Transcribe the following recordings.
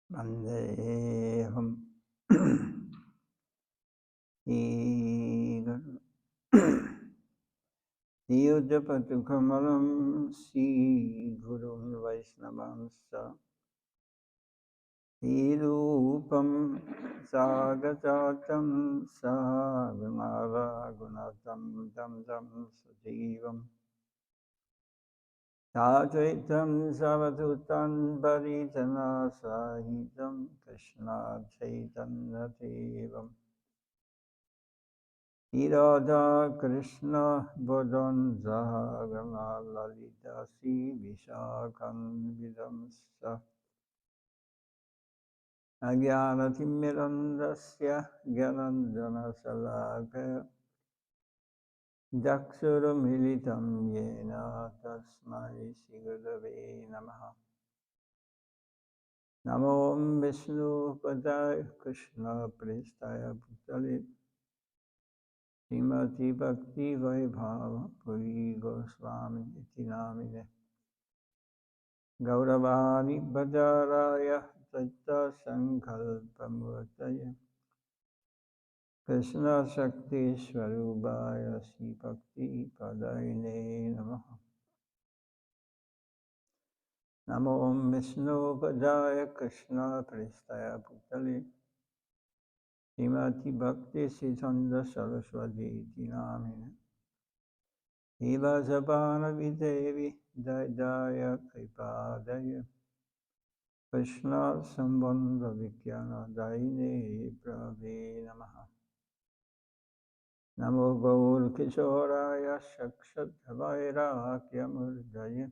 Vandeham Guru Diyojapatukhamalam Sri Guru Vaishnavamsa Tirupam Sagajatam Sahagamara Gunatam Dam Dam Sajivam Tadvaitam Savadutam Parijana Sahitam Krishna Chaitanya Devam Radha Krishna Bodhan Zahagama Lalita Si Vishakam Vidamsa Agyanatimirandasya Gyanandana Salakaya Jaksuramilitam Yena Tasmai Sigurave Namaha Namo Vishnu Padaya Krishna Prestaya Bhutale Srimati Bhakti Vaibhava Puri Goswami Iti Namine Gauravani Bhajaraya Tatta Sankalpamurtaya Krishna Shakti Swarubaya Sri Bhakti Padaine Namaha Namo Vishnu Padaya Krishna Prestaya Bhutale Srimati Bhakti Siddhanta Saraswati Iti Namine Eva Sabana Videvi Jaya Kripadaya Krishna Sambandha Vikyana Daine Prabhe Namaha Namo Gaur Kishoraya Shakshat Vairākya Murdaya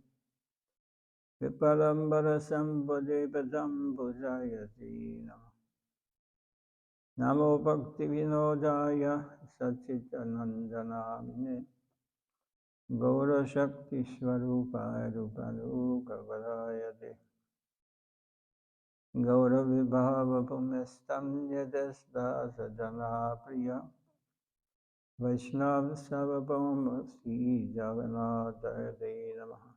Vipalambara Sambhade Padam Bhujayati Namo Bhakti Vinodaya Sachitanandanamine Gaura Shakti Swarupaya Rupanuka Varayate Gaura Vibhava Pumestam Yadasda Sadhana Priya Vaishnava Sarvabhauma Sri Jagannath Namaha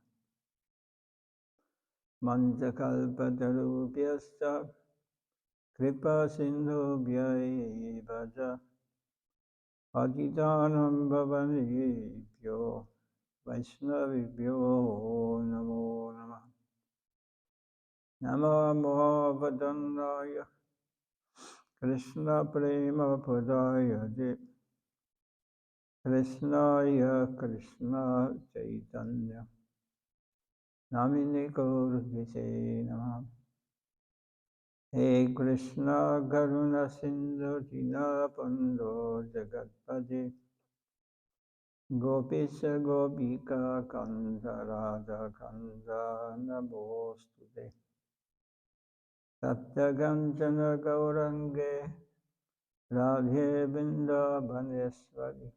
Manjakalpatarubhyascha Kripa Sindhubhya Vaja Patitanam Bhavanebhyo Vaishnavibhyo Namo Namaha Namo Mohavadanaya Krishna Prema Padaya Krishnaya Krishna Chaitanya Namini Gaurvise Namah He Krishna Karuna Sindhu Dinapando Jagatpade Gopisha Gopika Kanda Radha Kanda Namostude Sapta Kanchana Gaurange Radhe Vrindavaneshwari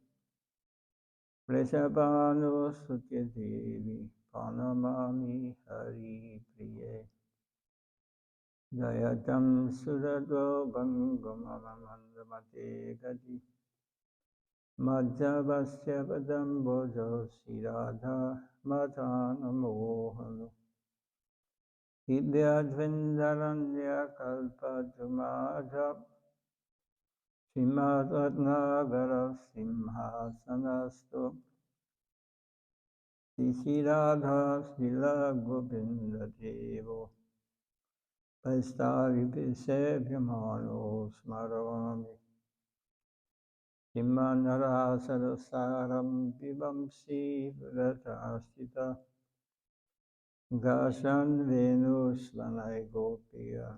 Vrishabhanu Sutya Devi Pranamami Hari Priye Jayatam Sudado Bangamamandamate Gati Madhyavasya Padam Bojo Siradha Madhana Mohanu Hidayadvindaranya Kalpa Jumadha Srimadhatnagara Simhasanastu Sisiradha Srila Govinda Devo Vaistari Visebhyamano Smarami Imanara Sarasaram Vivamsi Vratasita Gashan Venu Svanai Gopiya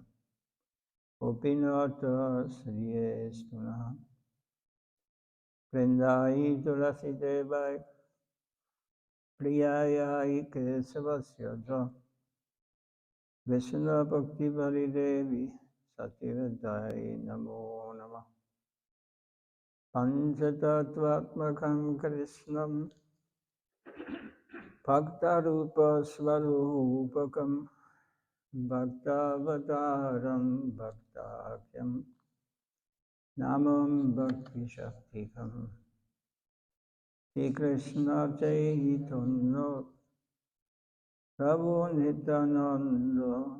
Gopinata Sriyestuna Vrindai Tulasi Devai Priyayai Kesavasya Vishnu Bhakti Bali Devi Satyavadai Namo Namah Panchatattvatmakam Krishnam Bhaktarupa Svarupakam Bhaktavataram Bhaktakyam Namam Bhakti Shaktikam Shri Krishna Chaitanya Prabhu Nityananda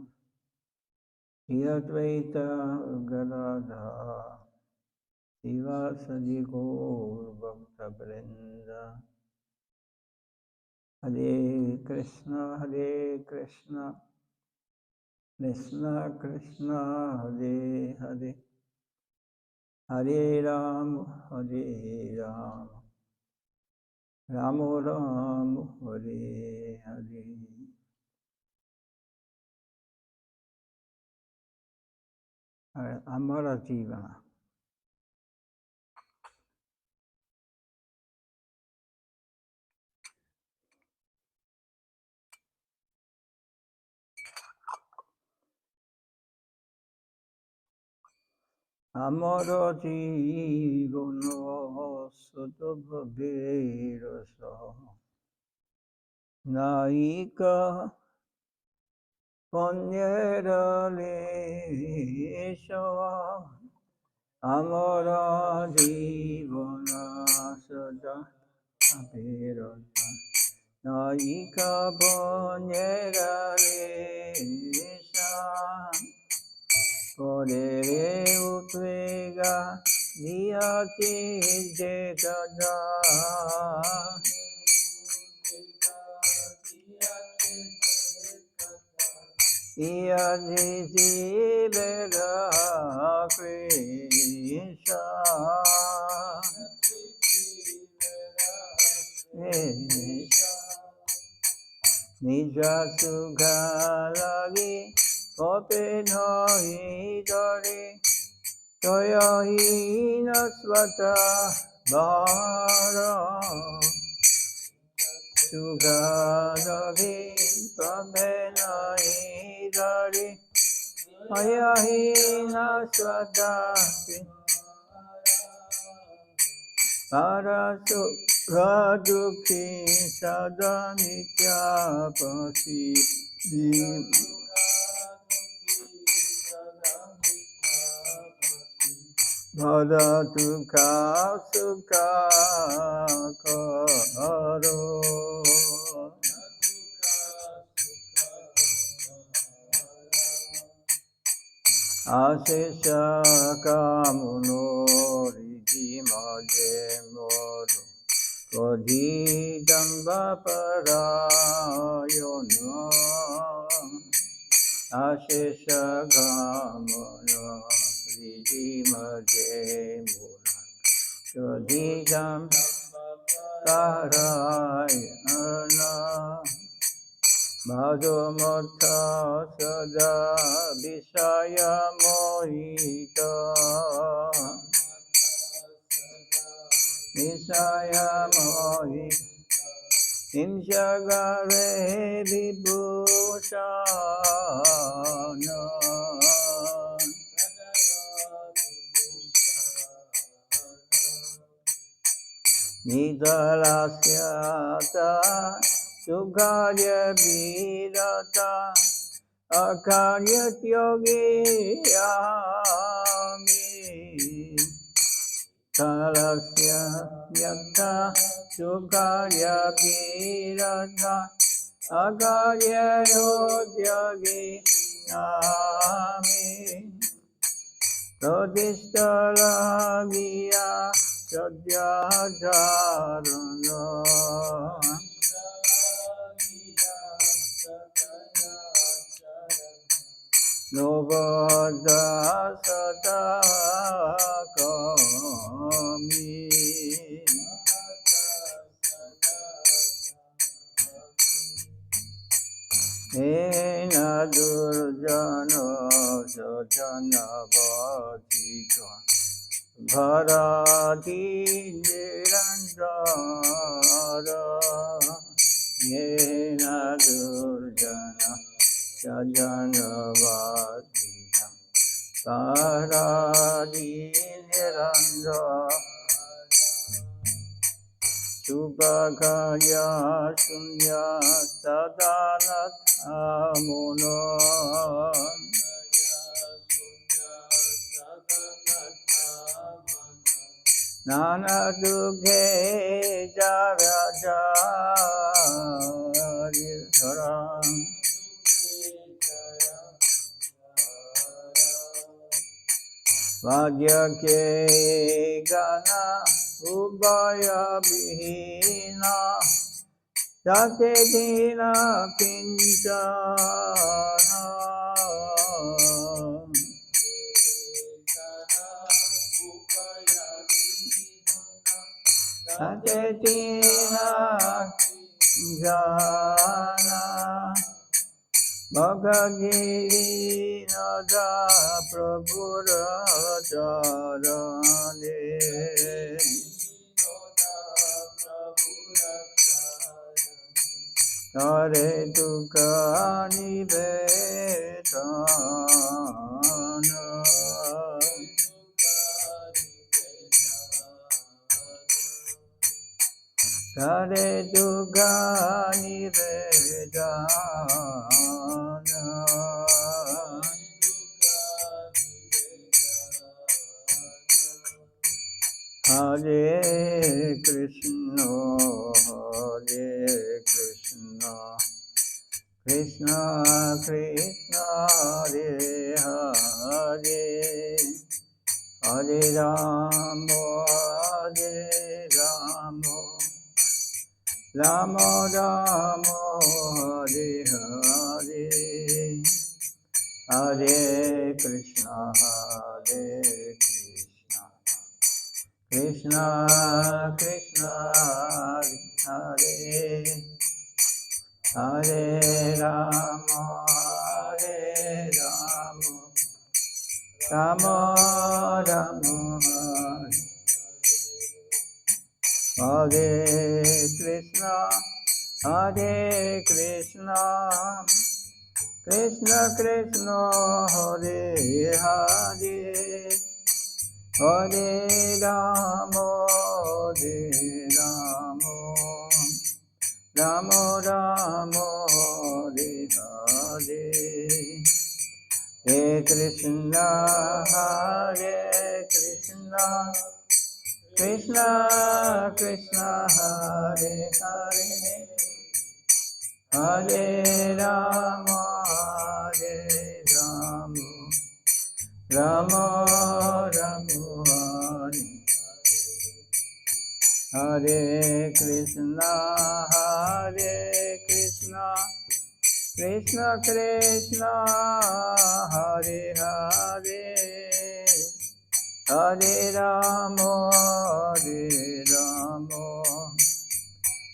Yadvaita Gadadha Sivasadi Gaur Bhakta Vrinda Hare Krishna Krishna Krishna Hare Hare Hare Ram Ram Ram Hare Hare Amara Jivana Amara Jivana Sudabhavirasa Naika Panyeralesha Amara Jivana Sudabhavirasa Naika Panyeralesha Kodere utvega niyati jekada iyajiti beda krisha nija sukha lagi kope no hidari toya hina svata bhara sukha lagi kope no hidari toya hina svata para sukha dukhi sada nitya pasi Bhada tukha sukha karo Asesha kamuno ridhima jemoru Kodhi damba parayono Asesha kamuno ridhima jemoru Kodhi damba parayona Madhumata sada visaya mohita Visaya mohita Imshagare vibhushana Nidalasyata Sukharya Virata Akaryat Yogi Yami Talasya Yata Sukharya Virata Akarya Yogi Yami Todishtalagiya Sadhyajarana Novada Sadhaka Ena Durjana Sadhana Bhatita Bharati Nirandara Ena Durjana Sadhana Bhatita Bharati Nirandara Subhagaya Sunya Sadanatha Muno Nana Dughe Jara Jari Dharam Vadyake gana ubaya vihina Jate dina kinchana Jate dina jana Bhagavati Nada Prabhura Charane Hare Dukha Nivedana Hare Dukha Nivedana Hare Krishna, Krishna Krishna, Hare Hare, Hare Rama, Hare Rama, Rama Rama, Hare Hare, Hare Krishna, Hare Krishna. Krishna Krishna Hare Hare Rama Hare Rama Rama Rama Hare Krishna Krishna Krishna Hare Hare Hare Rama, Hare Rama, Rama Rama, Hare Hare, Hare Krishna, Hare Krishna, Krishna Krishna, Hare Hare, Hare Rama, Hare Rama. Rama Rama Hare Krishna Krishna Krishna Hare Hare Hare Rama Hare Rama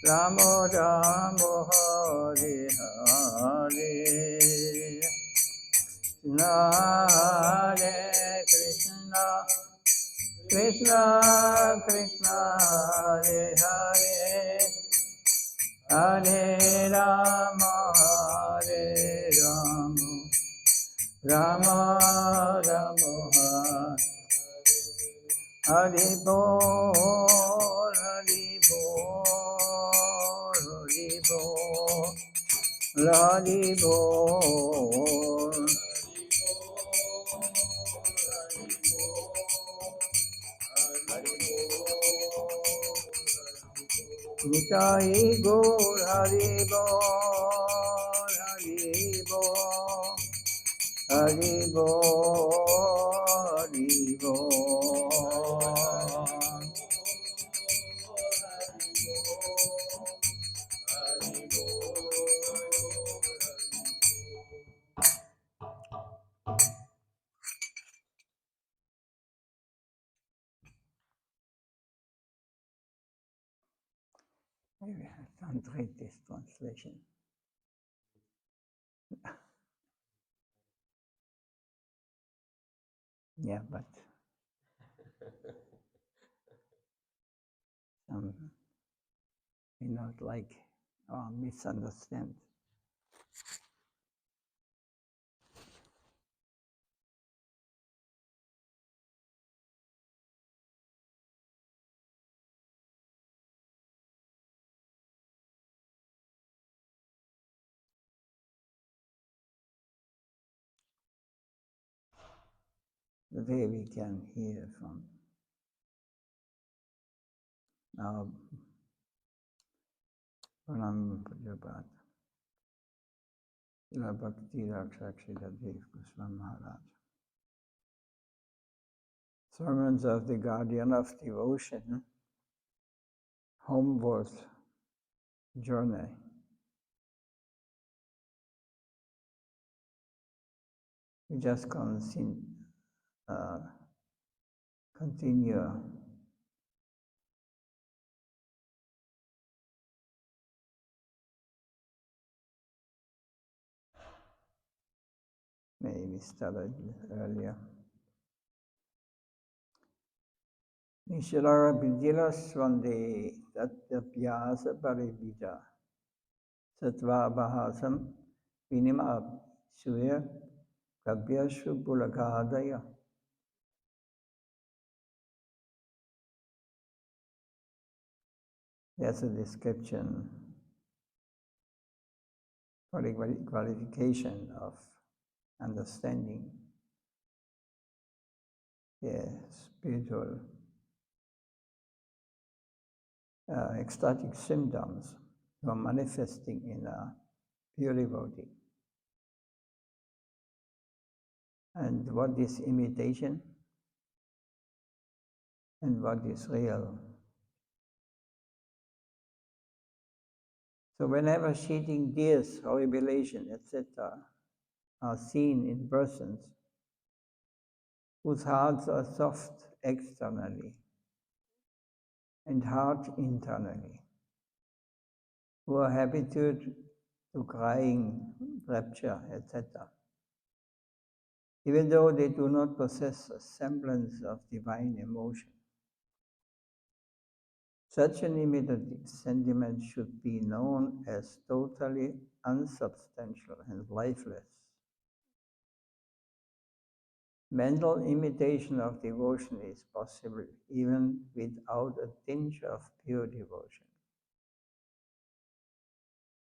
Rama Rama Hare Hare Hare Krishna Krishna Krishna Hare Hare Hare Rama Hare Rama Rama Rama Hare Bol Hare Bol Hare Bol Hare Bol Nitai Gaur Hari Bol, Hari Bol, Hari Bol, Hari Bol. Maybe I can't read this translation. Yeah, but some may not like or misunderstand. Today we can hear from our Pranam Pujapat, Bhakti Rakshakshita Dev Goswami Maharaj. Sermons of the Guardian of Devotion, Homeward Journey. We just continue maybe started earlier. Nishalara Bidila Swande Tatyapyasa Paribija Sattva Bahasam Vinima Suya Kabyashu Pulakadaya. There's a description for the qualification of understanding the spiritual ecstatic symptoms who are manifesting in a pure devotee. And what is imitation and what is real. So whenever shedding tears, horripilation, etc. are seen in persons whose hearts are soft externally and hard internally, who are habituated to crying, rapture, etc., even though they do not possess a semblance of divine emotion. Such an imitative sentiment should be known as totally unsubstantial and lifeless. Mental imitation of devotion is possible even without a tinge of pure devotion.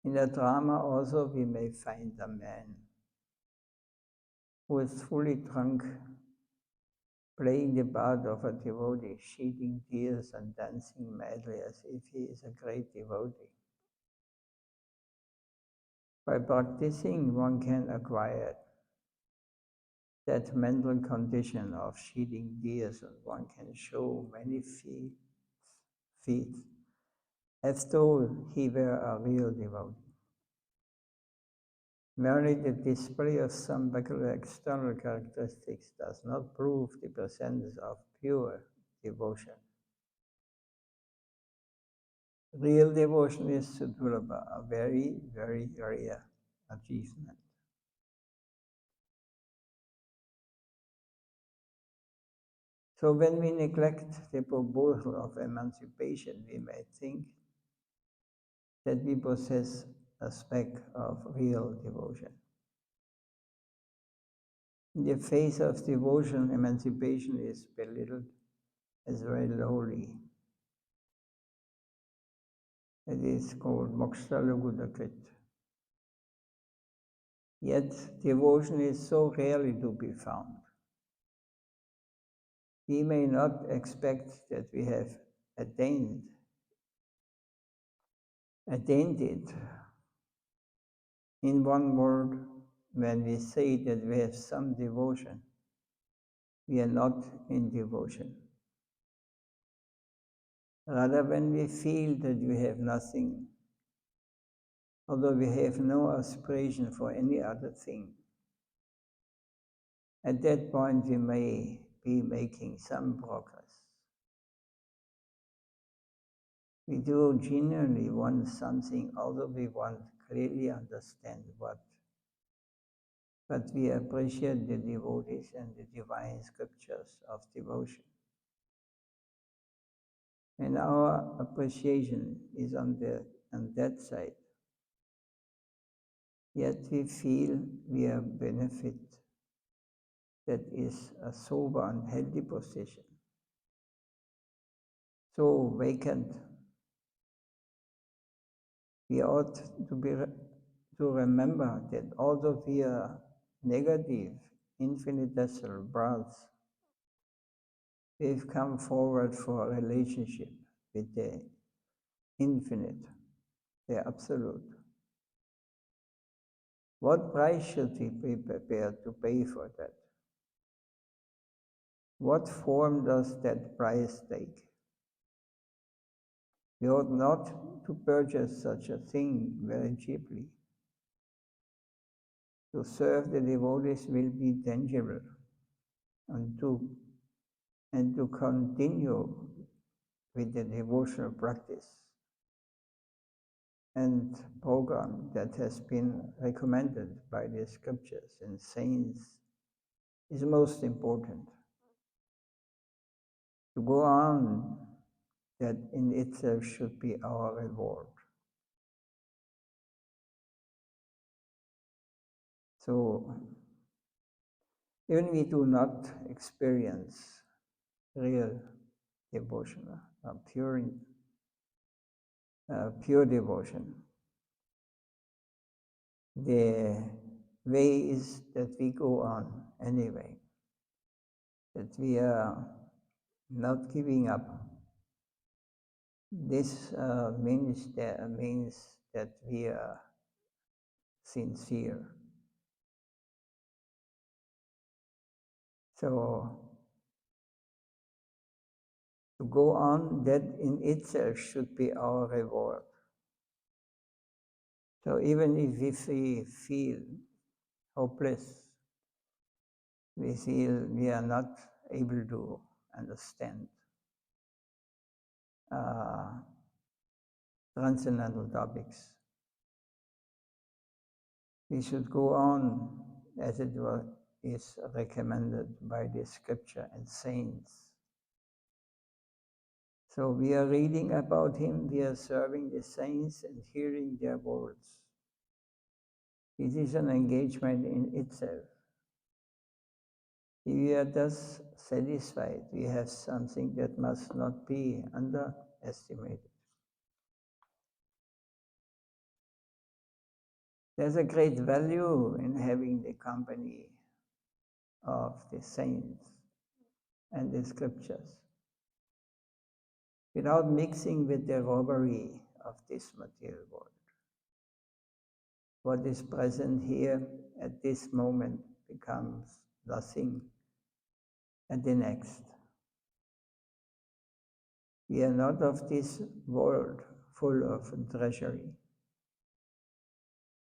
In the drama also we may find a man who is fully drunk, playing the part of a devotee, shedding tears and dancing madly as if he is a great devotee. By practicing, one can acquire that mental condition of shedding tears, and one can show many feet as though he were a real devotee. Merely the display of some peculiar external characteristics does not prove the presence of pure devotion. Real devotion is Sudurlabha, a very, very rare achievement. So when we neglect the proposal of emancipation, we may think that we possess a speck of real devotion. In the face of devotion, emancipation is belittled as very lowly. It is called moksha lagudakrit. Yet devotion is so rarely to be found. We may not expect that we have attained it. In one word, when we say that we have some devotion, we are not in devotion. Rather, when we feel that we have nothing, although we have no aspiration for any other thing, at that point we may be making some progress. We do genuinely want something, although we won't clearly understand what. But we appreciate the devotees and the divine scriptures of devotion. And our appreciation is on that side. Yet we feel we have benefit that is a sober and healthy position. So vacant. We ought to remember that although we are negative, infinitesimal brats, we've come forward for a relationship with the infinite, the absolute. What price should we be prepared to pay for that? What form does that price take? We ought not to purchase such a thing very cheaply. To serve the devotees will be tangible, and to continue with the devotional practice and program that has been recommended by the scriptures and saints is most important. To go on, that in itself should be our reward. So, even we do not experience real devotion, pure devotion, the way is that we go on anyway, that we are not giving up. This means that we are sincere. So to go on, that in itself should be our reward. So even if we feel hopeless, we feel we are not able to understand transcendental topics, we should go on as it is recommended by the scripture and saints. So we are reading about him, we are serving the saints and hearing their words. It is an engagement in itself. If we are thus satisfied, we have something that must not be underestimated. There's a great value in having the company of the saints and the scriptures, without mixing with the robbery of this material world. What is present here at this moment becomes nothing at the next. We are not of this world full of treasury.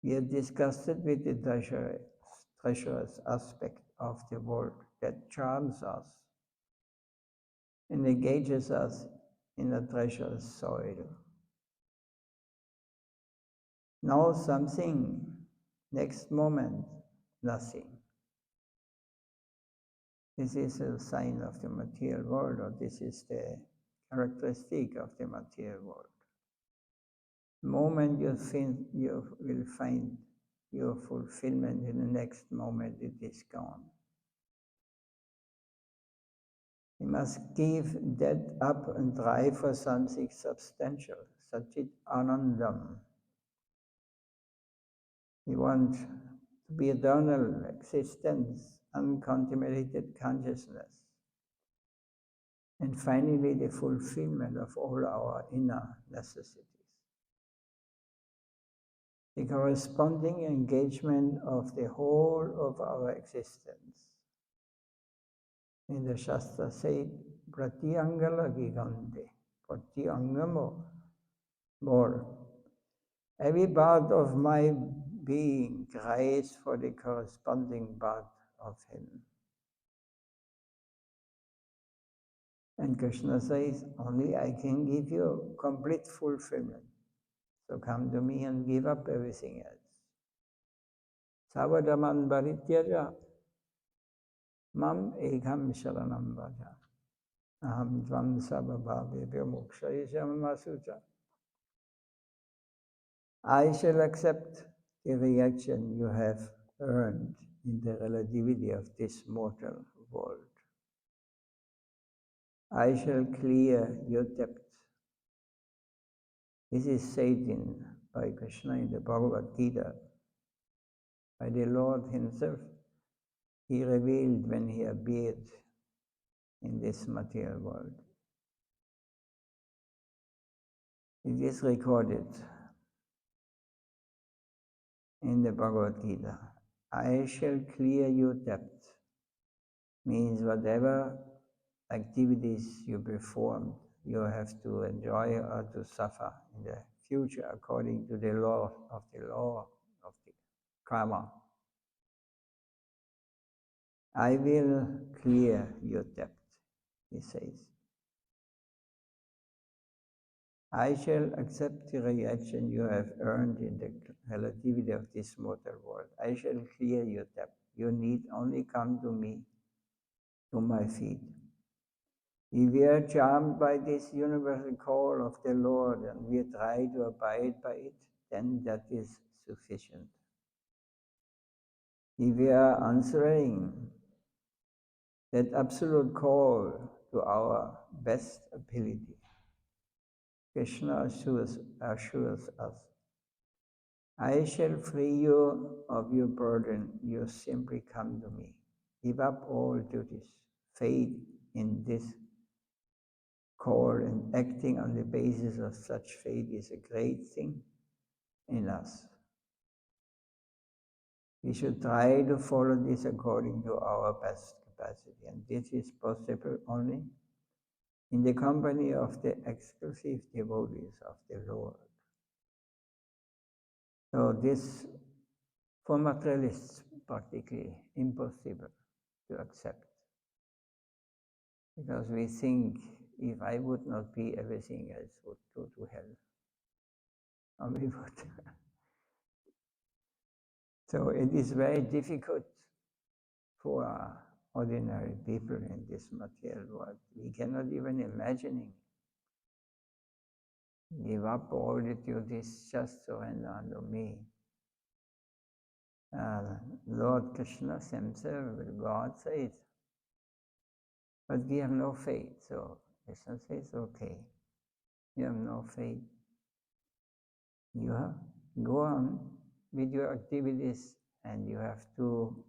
We are disgusted with the treacherous aspect of the world that charms us and engages us in a treacherous soil. Now something, next moment, nothing. This is a sign of the material world, or this is the characteristic of the material world. The moment you will find your fulfillment, in the next moment it is gone. We must give that up and try for something substantial, Satchit Anandam. We want to be eternal existence, uncontaminated consciousness, and finally the fulfillment of all our inner necessities. The corresponding engagement of the whole of our existence. In the Shastra said, Pratyangala Gigante, Pratyangamo, more. Every part of my being cries for the corresponding part of him. And Krishna says, only I can give you complete fulfillment. So come to me and give up everything else. Savadaman Barityaja, Mam Ekam Sharanam Vaja, Aham Dvam Sabhabhavebhyo Mokshayesha Masucha. I shall accept the reaction you have earned in the relativity of this mortal world. I shall clear your depth. This is said by Krishna in the Bhagavad Gita, by the Lord himself. He revealed when he appeared in this material world. It is recorded in the Bhagavad Gita. I shall clear your depth, means whatever activities you perform, you have to enjoy or to suffer in the future according to the law of the karma. I will clear your debt, he says. I shall accept the reaction you have earned in the relativity of this mortal world. I shall clear your debt. You need only come to me, to my feet. If we are charmed by this universal call of the Lord and we try to abide by it, then that is sufficient. If we are answering that absolute call to our best ability, Krishna assures us, I shall free you of your burden. You simply come to me. Give up all duties. Faith in this call and acting on the basis of such faith is a great thing in us. We should try to follow this according to our best capacity, and this is possible only in the company of the exclusive devotees of the Lord. So this, for materialists, practically impossible to accept. Because we think, if I would not be, everything else would go to hell. Or we would. So it is very difficult for ordinary people in this material world. We cannot even imagine. Give up all the duties, just surrender unto me. Lord Krishna himself, God says, but we have no faith. So Krishna says, okay, you have no faith. You have, go on with your activities and you have to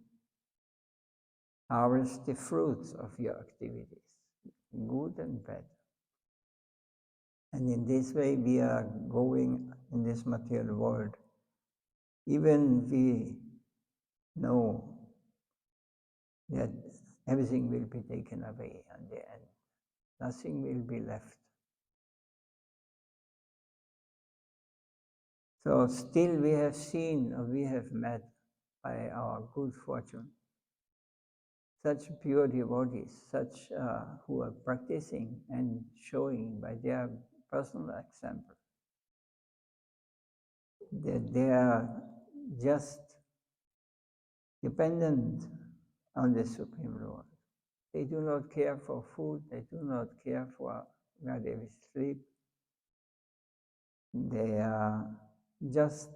harvest the fruits of your activities, good and bad. And in this way we are going in this material world. Even we know that everything will be taken away at the end. Nothing will be left. So still we have seen or we have met by our good fortune such pure devotees, such who are practicing and showing by their personal example that they are just dependent on the Supreme Lord. They do not care for food, they do not care for where they will sleep. They just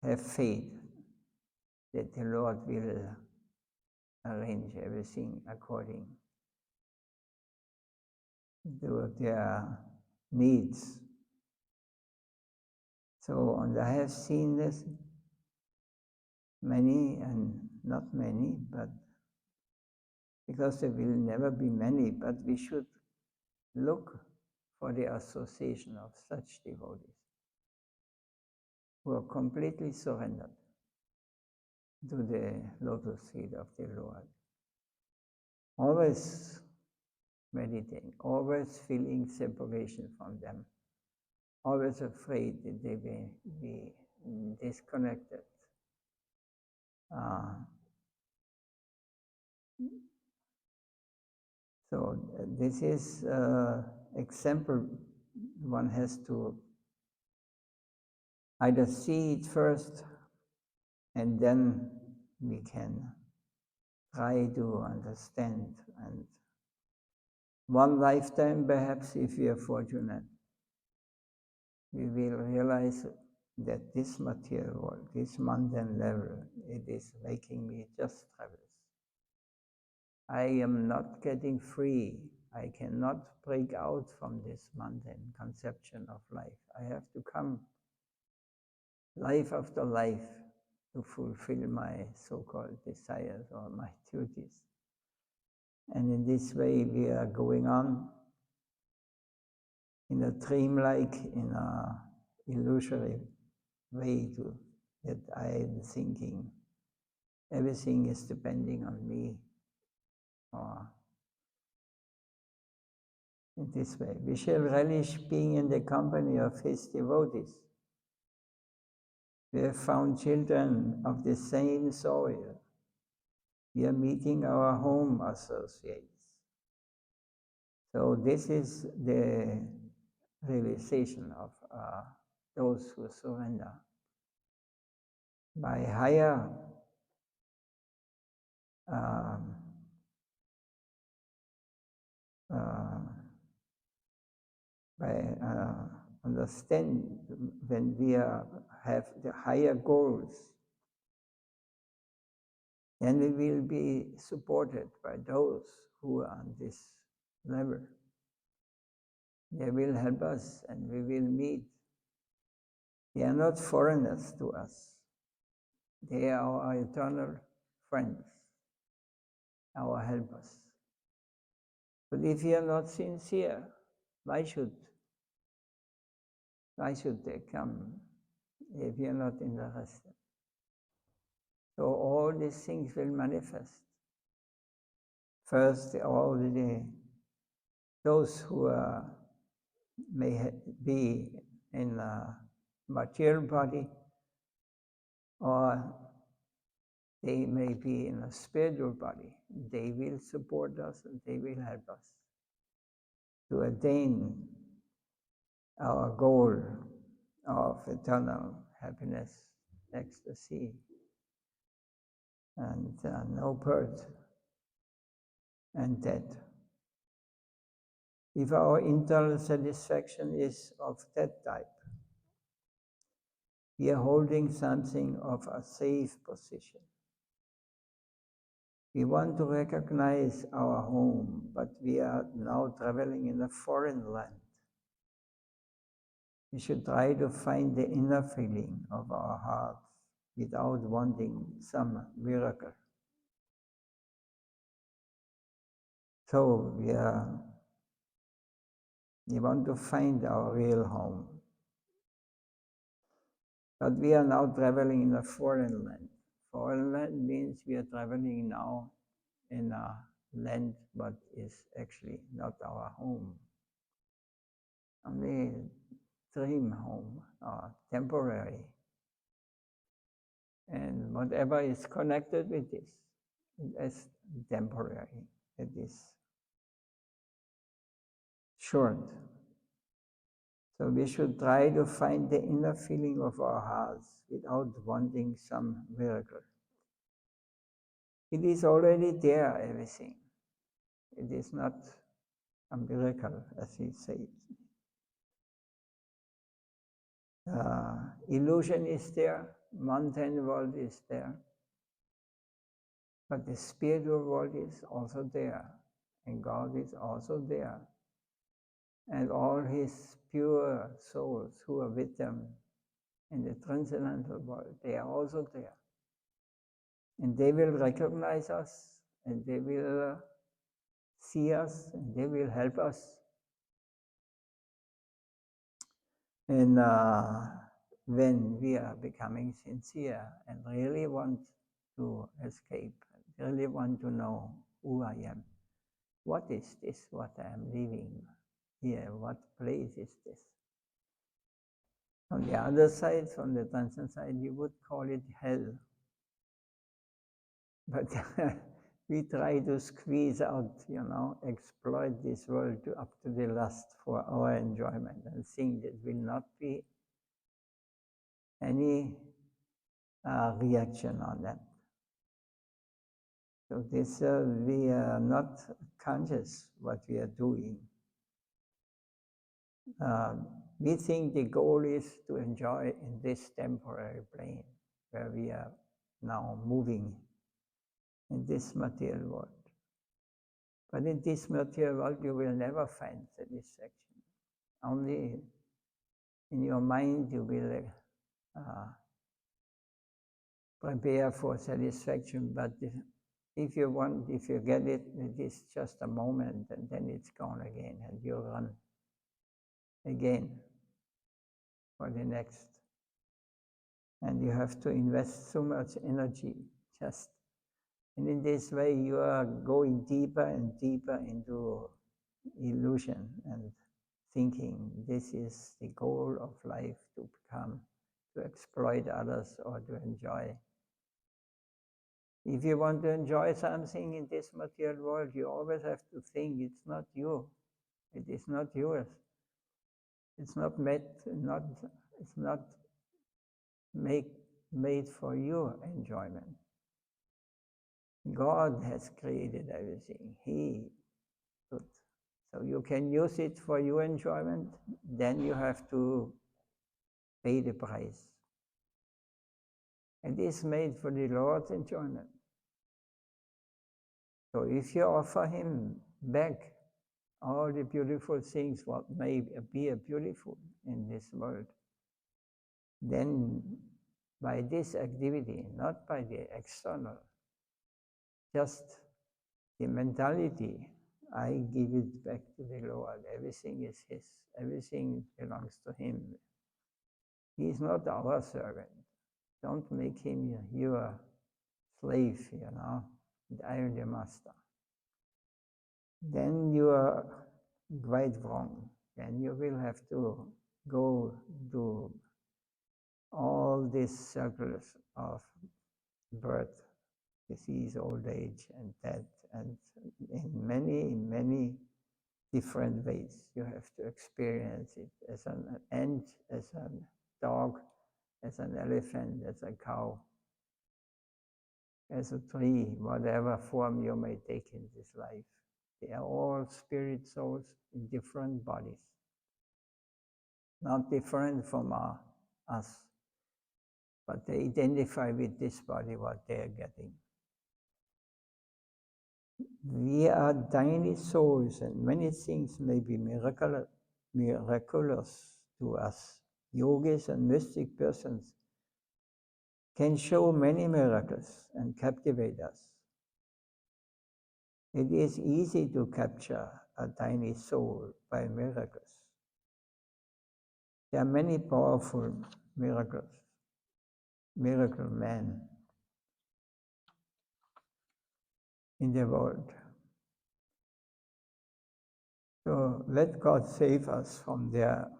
have faith that the Lord will arrange everything according to their needs. So, and I have seen this many and not many, but because there will never be many, but we should look for the association of such devotees who are completely surrendered to the lotus feet of the Lord. Always meditating, always feeling separation from them, always afraid that they will be disconnected. So this is example one has to either see it first and then we can try to understand. And one lifetime perhaps, if we are fortunate, we will realize that this material world, this mundane level, it is making me just travelers. I am not getting free. I cannot break out from this mundane conception of life. I have to come life after life to fulfill my so-called desires or my duties. And in this way we are going on in a dreamlike, in a illusory way that I am thinking everything is depending on me, or in this way. We shall relish being in the company of his devotees. We have found children of the same soil. We are meeting our home associates. So this is the realization of those who surrender. By higher understand when we have the higher goals, then we will be supported by those who are on this level. They will help us and we will meet. They are not foreigners to us. They are our eternal friends, our helpers. But if you are not sincere, why should they come if you are not interested? So all these things will manifest. First, those who may be in a material body, or they may be in a spiritual body. They will support us and they will help us to attain our goal of eternal happiness, ecstasy, and no birth and death. If our internal satisfaction is of that type, we are holding something of a safe position. We want to recognize our home, but we are now traveling in a foreign land. We should try to find the inner feeling of our hearts without wanting some miracle. So we want to find our real home. But we are now traveling in a foreign land. Foreign land means we are traveling now in a land but is actually not our home. Only dream home, temporary. And whatever is connected with this is temporary. It is short. So we should try to find the inner feeling of our hearts without wanting some miracle. It is already there, everything. It is not a miracle, as he says. Illusion is there, mountain world is there, but the spiritual world is also there, and God is also there. And all his pure souls who are with them in the transcendental world, they are also there. And they will recognize us, and they will see us, and they will help us. And when we are becoming sincere and really want to escape, really want to know who I am, what is this, what I am living here, what place is this? On the other side, from the transcendental side, you would call it hell. But we try to squeeze out, exploit this world up to the lust for our enjoyment and think that will not be any reaction on that. So this, we are not conscious what we are doing. We think the goal is to enjoy in this temporary plane where we are now moving in this material world. But in this material world, you will never find satisfaction. Only in your mind you will prepare for satisfaction, but if you get it, it is just a moment and then it's gone again and you run again for the next. And you have to invest so much energy and in this way you are going deeper and deeper into illusion and thinking this is the goal of life, to become, to exploit others or to enjoy. If you want to enjoy something in this material world, you always have to think it's not you. It is not yours. It's not it's not make, made for your enjoyment. God has created everything. He put. So you can use it for your enjoyment, then you have to pay the price. And it's made for the Lord's enjoyment. So if you offer Him back all the beautiful things, what may appear beautiful in this world, then by this activity, not by the external, just the mentality, I give it back to the Lord. Everything is His. Everything belongs to Him. He is not our servant. Don't make Him your slave, and I am the master. Then you are quite wrong. Then you will have to go to all these circles of birth, disease, old age, and death, and in many different ways. You have to experience it as an ant, as a dog, as an elephant, as a cow, as a tree, whatever form you may take in this life. They are all spirit souls in different bodies, not different from us, but they identify with this body, what they are getting. We are tiny souls, and many things may be miraculous to us. Yogis and mystic persons can show many miracles and captivate us. It is easy to capture a tiny soul by miracles. There are many powerful miracles, miracle men in the world. So let God save us from their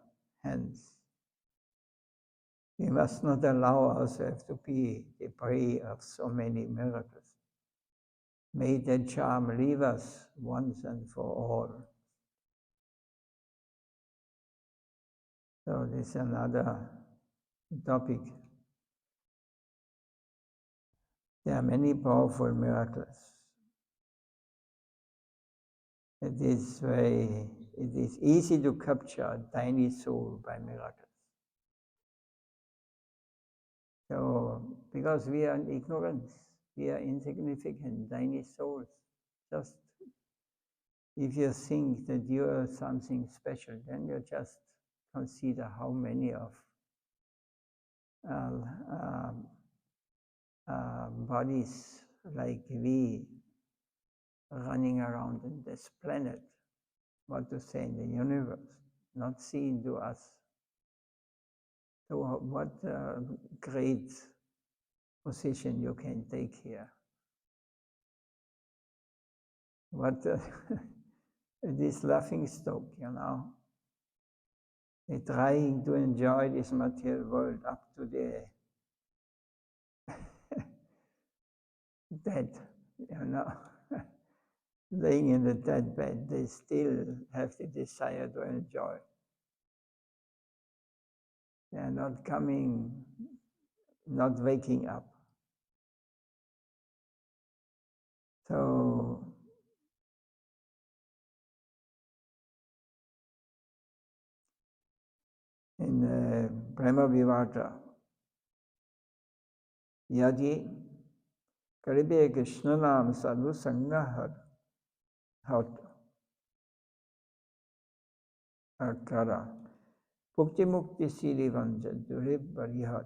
hands. We must not allow ourselves to be the prey of so many miracles. May that charm leave us once and for all. So this is another topic. There are many powerful miracles. It is easy to capture a tiny soul by miracles. So, because we are in ignorance, we are insignificant, tiny souls. Just if you think that you are something special, then you just consider how many of bodies like we running around in this planet, what to say, in the universe, not seen to us. So what great position you can take here. What this laughing stock, they're trying to enjoy this material world up to the dead, laying in the dead bed, they still have the desire to enjoy. They are not waking up. So in Brahma Vivata, Yadi Karibe Krishna Nam Sadhu Sangha Hat Akara Bhukti Mukti Siri Vanja Durib Barihat.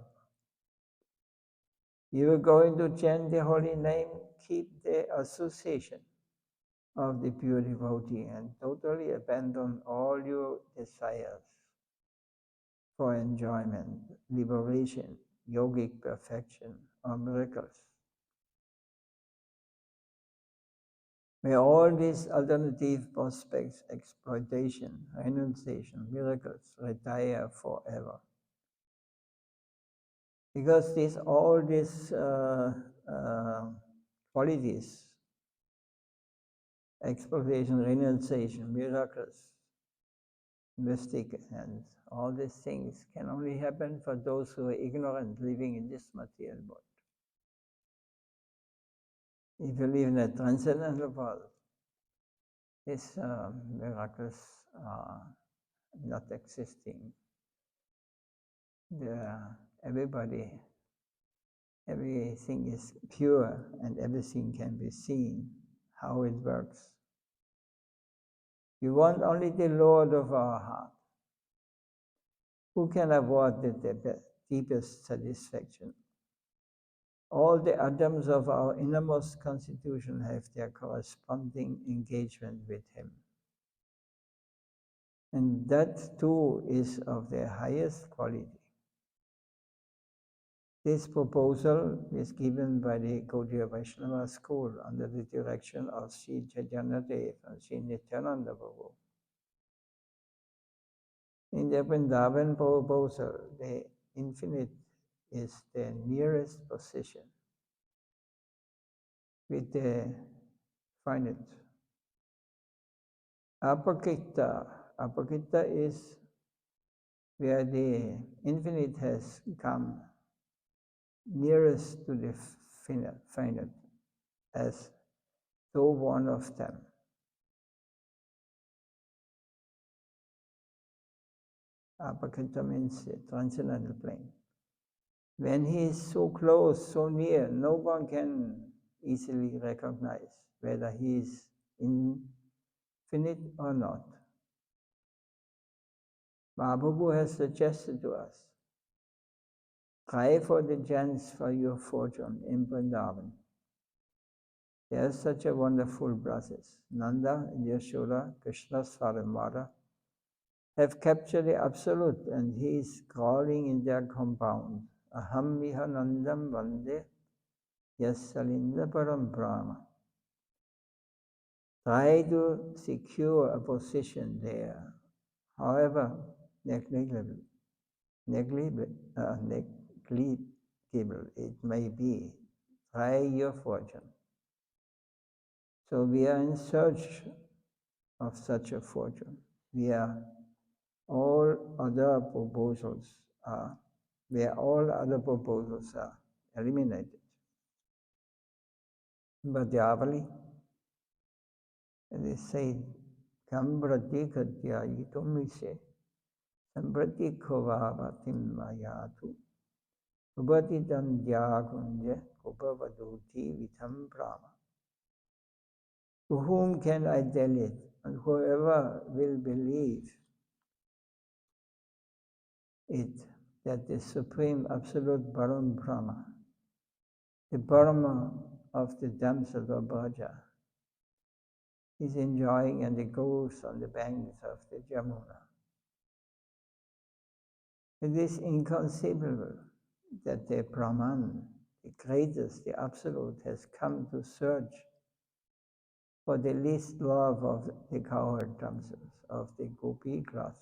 You are going to chant the holy name, keep the association of the pure devotee and totally abandon all your desires for enjoyment, liberation, yogic perfection, or miracles. where all these alternative prospects, exploitation, renunciation, miracles, retire forever. Because all these qualities, exploitation, renunciation, miracles, mystic, and all these things can only happen for those who are ignorant, living in this material world. If you live in a transcendental world, these miracles are not existing. Everything is pure and everything can be seen, how it works. We want only the Lord of our heart, who can award the deepest satisfaction. All the atoms of our innermost constitution have their corresponding engagement with Him. And that too is of the highest quality. This proposal is given by the Gaudiya Vaishnava school under the direction of Sri Chaitanya Dev and Sri Nityananda Prabhu. In the Vrindavan proposal, the infinite is the nearest position with the finite. Apakita is where the infinite has come nearest to the finite as though one of them. Apakita means the transcendental plane. When he is so close, so near, no one can easily recognize whether he is infinite or not. Mahaprabhu has suggested to us, try for the chance for your fortune in Vrindavan. There are such a wonderful brothers. Nanda and Yashoda, Krishna's father and mother, have captured the Absolute, and he is crawling in their compound. Aham miha nandam vande yasalinda param brahma. Try to secure a position there, however negligible it may be. Try your fortune. So we are in search of such a fortune. All other proposals are eliminated. But Yavali, they say, Kambrati Katya Yitumise, Sambrati Kovavatim Mayatu, Ubati Dandya Kunja, Upavaduti Vitam Brahma. To whom can I tell it? And whoever will believe it, that the Supreme Absolute Param Brahma, the Brahma of the damsel of Braja, is enjoying and it goes on the banks of the Jamuna. It is inconceivable that the Brahman, the greatest, the Absolute, has come to search for the least love of the cowherd damsels, of the gopi class.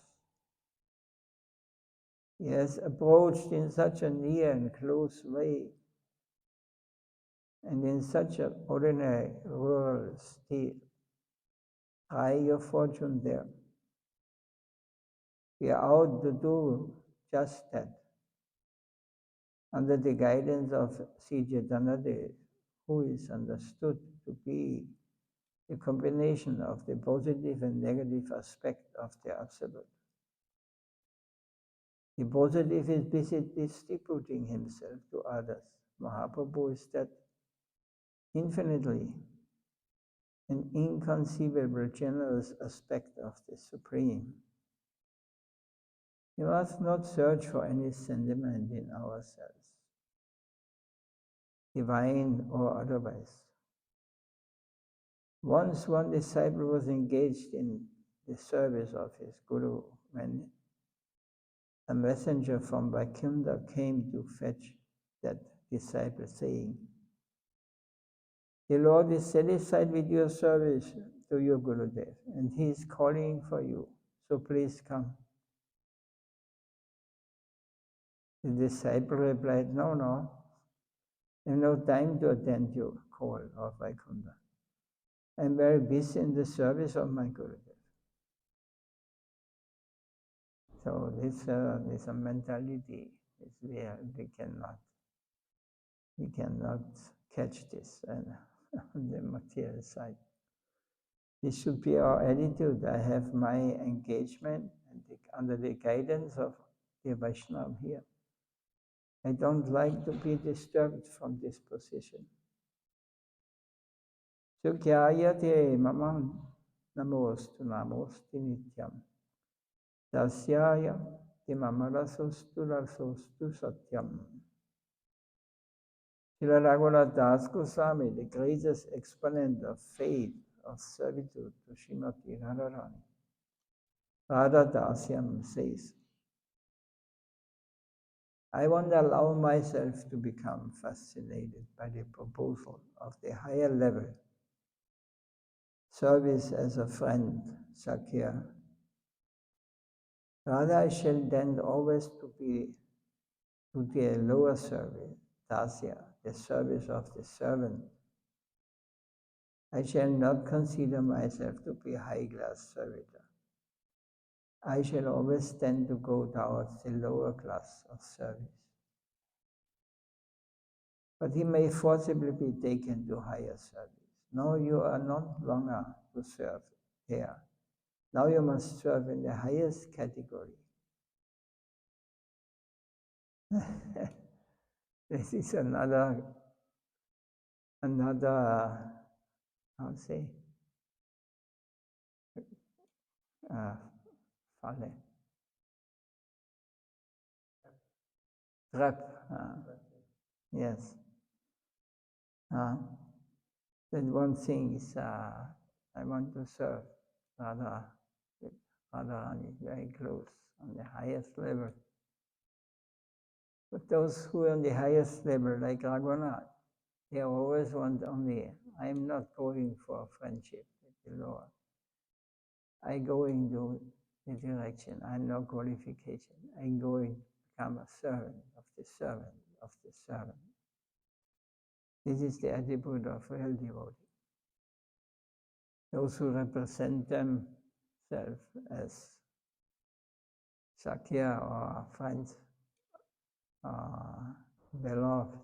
He has approached in such a near and close way, and in such an ordinary rural state. Try your fortune there. We are out to do just that, under the guidance of Sri Chaitanya Dev, who is understood to be the combination of the positive and negative aspect of the Absolute. The positive is busy distributing himself to others. Mahaprabhu is that infinitely an inconceivable generous aspect of the Supreme. We must not search for any sentiment in ourselves, divine or otherwise. Once one disciple was engaged in the service of his Guru when a messenger from Vaikunta came to fetch that disciple, saying, The Lord is satisfied with your service to your Gurudev, and He is calling for you. So please come. The disciple replied, no, no, I have no time to attend your call of Vaikunta. I am very busy in the service of my Gurudev. So this a mentality is we cannot catch this and on the material side. This should be our attitude. I have my engagement under the guidance of the Vaishnava here. I don't like to be disturbed from this position. Sukyayate mamam namostu namosti nityam. Dasyaya timamarasostu rasostu satyam. Srila Raghunath Das Goswami, the greatest exponent of faith, of servitude to Srimati Radharani, Radha Dasyam says, I won't allow myself to become fascinated by the proposal of the higher level service as a friend, Sakya. Rather, I shall tend always to the lower service, Dasya, the service of the servant. I shall not consider myself to be a high-class servitor. I shall always tend to go towards the lower class of service. But he may forcibly be taken to higher service. No, you are not longer to serve there. Now you must serve in the highest category. This is another, how to say, falle. Trap. Yes. Then one thing is, I want to serve Radha. Radharani is very close, on the highest level. But those who are on the highest level, like Raghunath, they always want only, I am not going for friendship with the Lord. I go into the direction, I have no qualification. I'm going to become a servant of the servant of the servant. This is the attitude of real devotee. Those who represent themselves as Sakya or friends, beloved,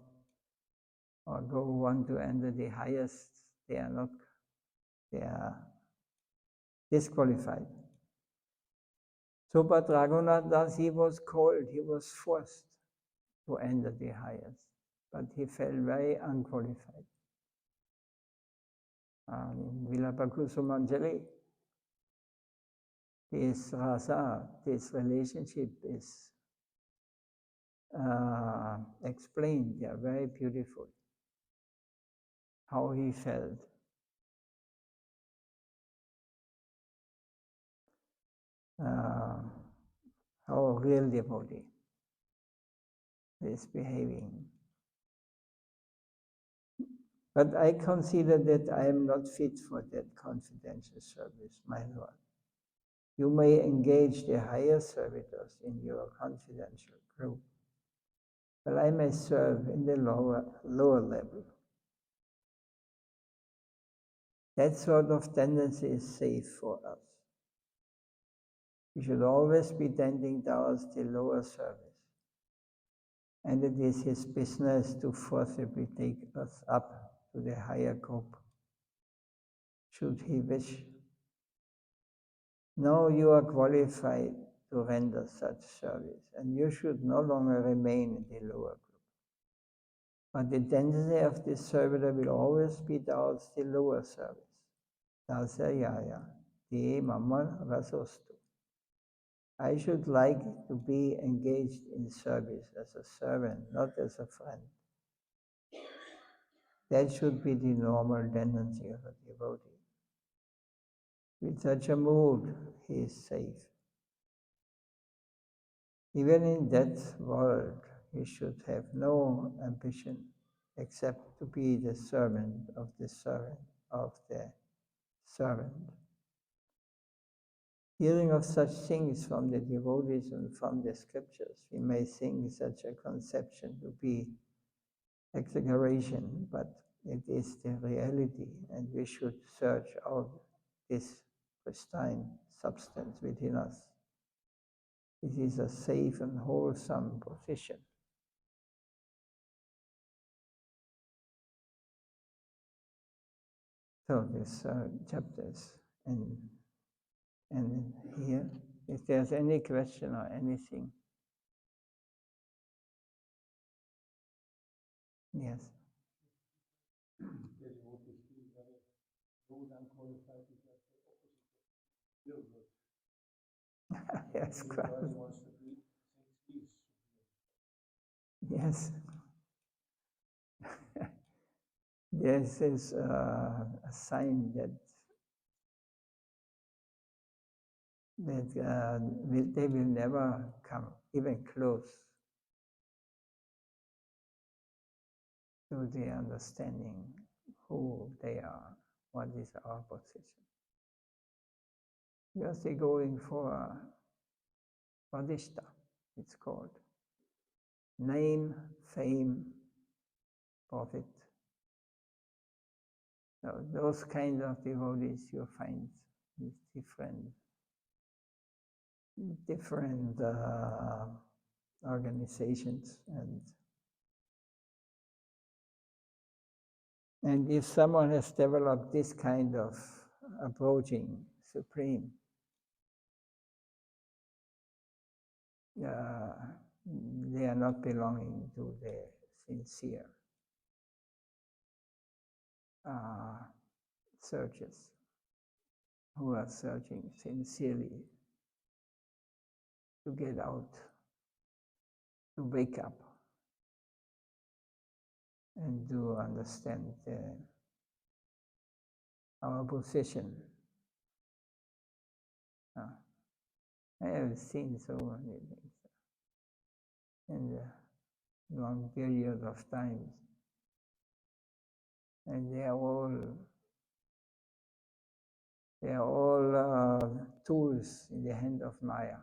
or want to enter the highest, they are disqualified. So, but Raghunath Das, he was called, he was forced to enter the highest, but he felt very unqualified. In Vilapakusumanjali, this rasa, this relationship is explained. They are very beautiful. How he felt. How a real devotee is behaving. But I consider that I am not fit for that confidential service, my Lord. You may engage the higher servitors in your confidential group, but I may serve in the lower level. That sort of tendency is safe for us. We should always be tending towards the lower service. And it is his business to forcibly take us up to the higher group, should he wish. Now you are qualified to render such service, and you should no longer remain in the lower group. But the tendency of this servitor will always be towards the lower service. Dasayaya, te mama rasostu. I should like to be engaged in service as a servant, not as a friend. That should be the normal tendency of a devotee. With such a mood, he is safe. Even in that world, he should have no ambition except to be the servant of the servant of the servant. Hearing of such things from the devotees and from the scriptures, we may think such a conception to be exaggeration, but it is the reality, and we should search out this pristine substance within us. It is a safe and wholesome position. So this chapters and here, if there's any question or anything, yes. Yes, quite. Yes. This is a sign that they will never come even close to the understanding who they are, what is our position. Because they're going for Radhishta, it's called. Name, fame, profit. So those kind of devotees you find with different organizations, and if someone has developed this kind of approaching Supreme, they are not belonging to the sincere searchers who are searching sincerely to get out, to wake up, and to understand our position. I have seen so many things in a long period of time, and they are all tools in the hand of Maya,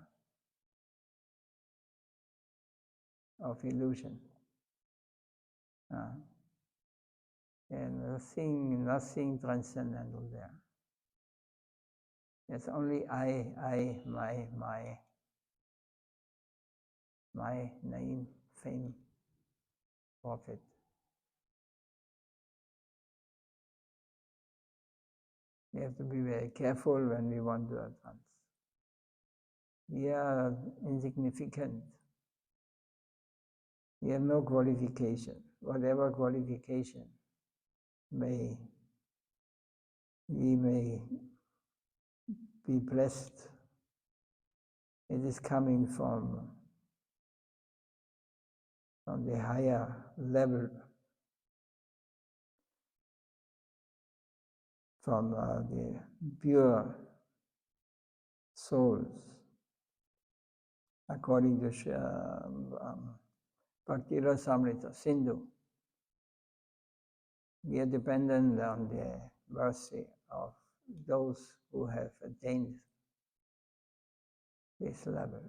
of illusion. And nothing transcendental there. It's only I, my name, fame, profit. We have to be very careful when we want to advance. We are insignificant. We have no qualification. Whatever qualification we may be blessed, it is coming from the higher level, from the pure souls, according to Bhakti Rasamrita Sindhu. We are dependent on the mercy of those who have attained this level.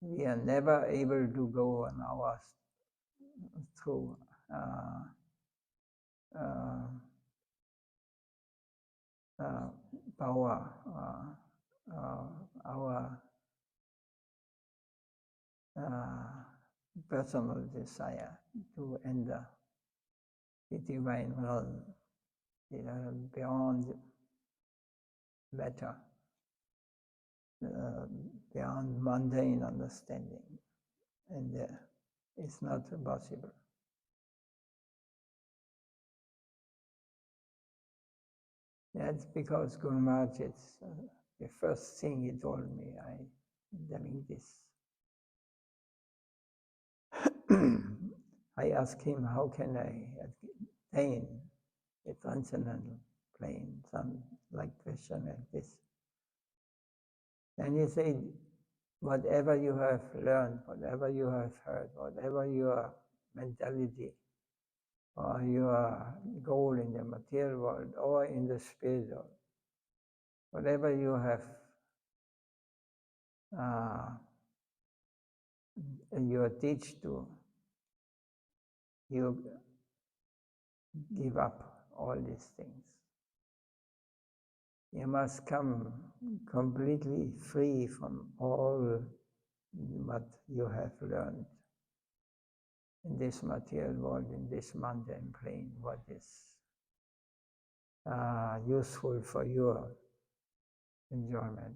We are never able to go on our through power, our personal desire to enter the divine realm, beyond better, beyond mundane understanding, and it's not possible. That's because Guru Maharaj, it's the first thing he told me, telling this. I asked him, how can I attain a transcendental plane, some like question like this? And he said, whatever you have learned, whatever you have heard, whatever you are mentality or your goal in the material world or in the spiritual. Whatever you have you are teach to, you give up all these things. You must come completely free from all what you have learned in this material world, in this mundane plane, what is useful for your enjoyment.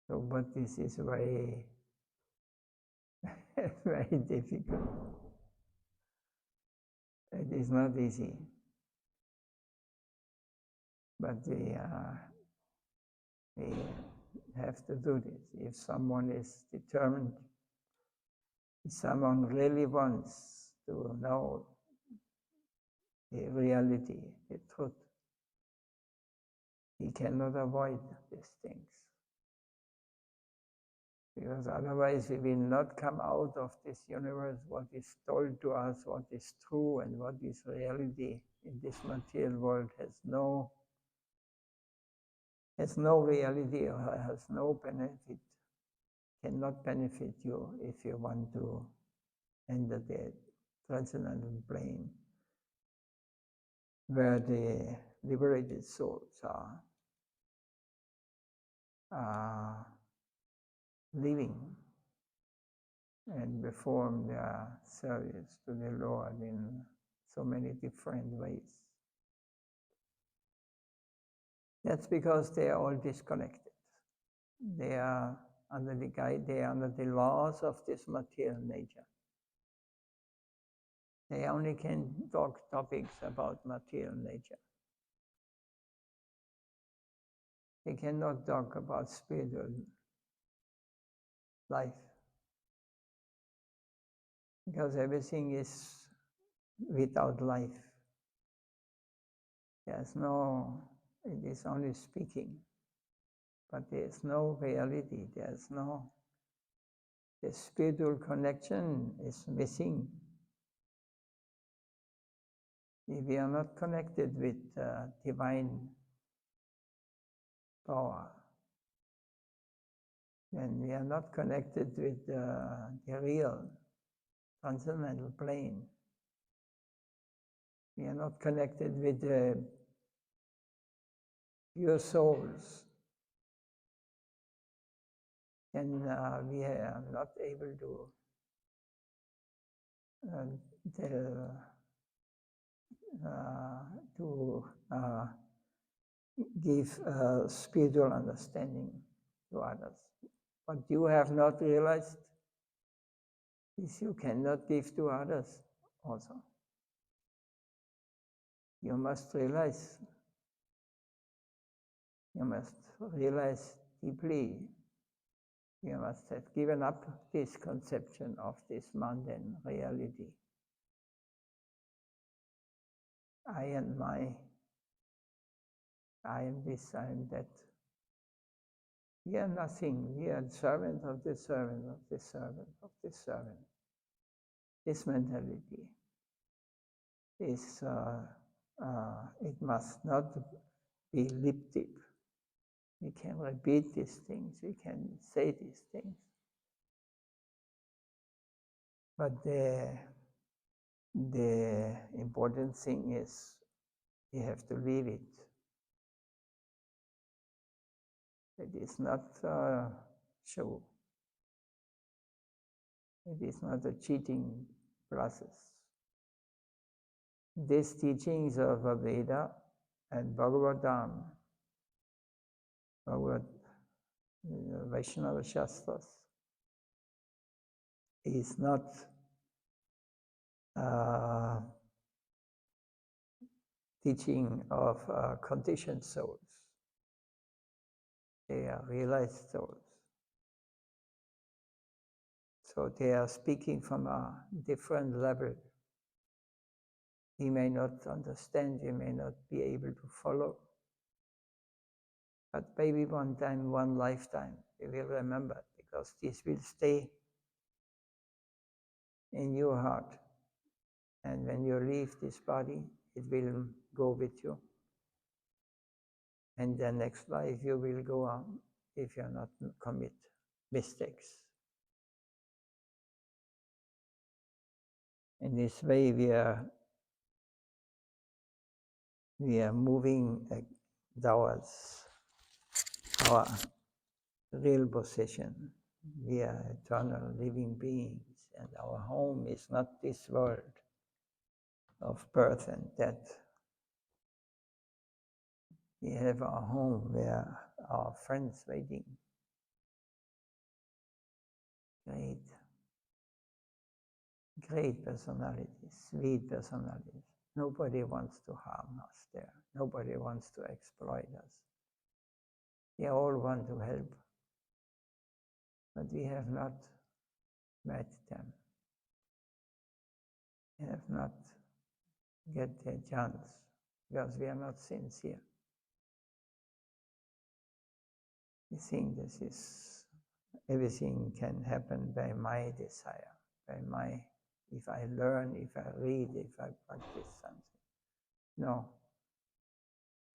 So, but this is very, very difficult. It is not easy. But we have to do this. If someone is determined, if someone really wants to know the reality, the truth, he cannot avoid these things. Because otherwise we will not come out of this universe, what is told to us, what is true and what is reality in this material world has no reality or has no benefit, cannot benefit you if you want to enter the transcendental plane where the liberated souls are living and perform their service to the Lord in so many different ways. That's because they are all disconnected. They are under the guide, they are under the laws of this material nature. They only can talk topics about material nature. They cannot talk about spiritual life because everything is without life. There's no, it is only speaking, but there's no reality, there's no, the spiritual connection is missing. If we are not connected with divine power, then we are not connected with the real transcendental plane. We are not connected with the pure souls. And we are not able to give spiritual understanding to others. What you have not realized is you cannot give to others also. You must realize deeply. You must have given up this conception of this mundane reality. I and my, I am this, I am that. We are nothing. We are servant of the servant of the servant of the servant. This mentality is, it must not be lip deep. We can repeat these things, we can say these things. But the important thing is you have to live it. It is not a show. It is not a cheating process. These teachings of Veda and Bhagavatam, Vaishnava Shastras, is not teaching of conditioned souls. They are realized souls. So they are speaking from a different level. We may not understand, we may not be able to follow, but maybe one time, one lifetime, we will remember, because this will stay in your heart. And when you leave this body, it will go with you. And the next life you will go on if you not commit mistakes. In this way we are moving towards our real position. We are eternal living beings, and our home is not this world of birth and death. We have our home where our friends waiting. Great personalities, sweet personalities. Nobody wants to harm us there. Nobody wants to exploit us. They all want to help, but we have not met them. We have not get their chance because we are not sincere. We think this is, everything can happen by my desire, by my, if I learn, if I read, if I practice something. No.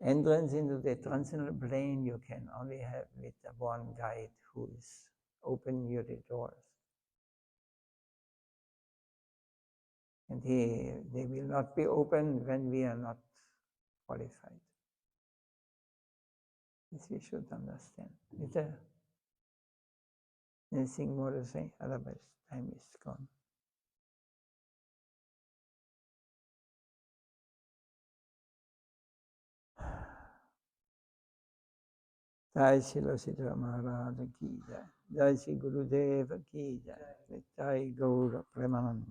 Entrance into the transcendental plane you can only have with one guide who is opening you the doors. And they will not be open when we are not qualified. This we should understand. Is there anything more to say? Otherwise, time is gone. Jai Srila Sita Maharaj ki jai. Jai Sri Gurudev ki jai. Jai Gaura Premanand.